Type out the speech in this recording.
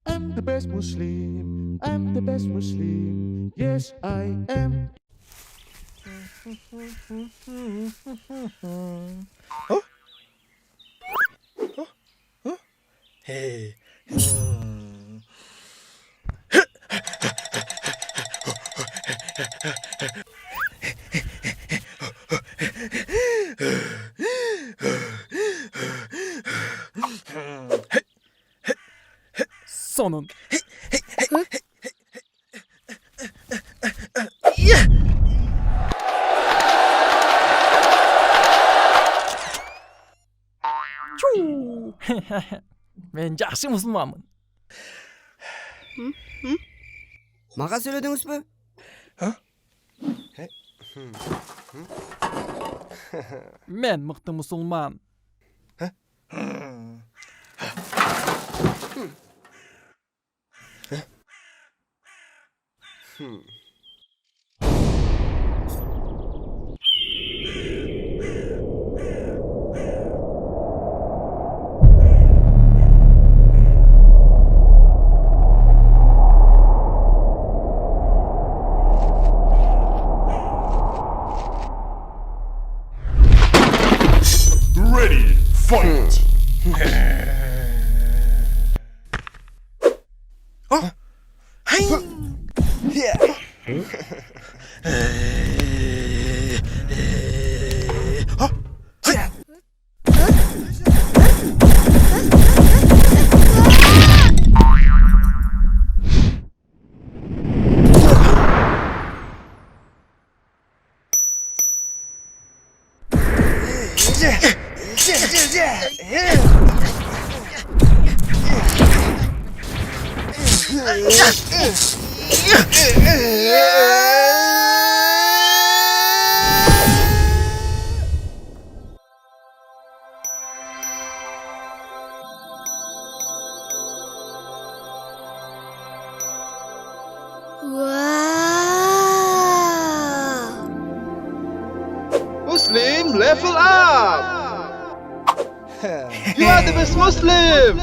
I'm the best Muslim. I'm the best Muslim. Yes, I am. Oh? Oh? Oh? Hey. Sonun. Ben жақсы мұсылманмын. Мага сөйлөдүңүзбү? Мен мыкты мұсулман. Ready, fight! Oh? Hey! Yeah! Oh! Yeah! Muslim, level up! You are the best Muslim!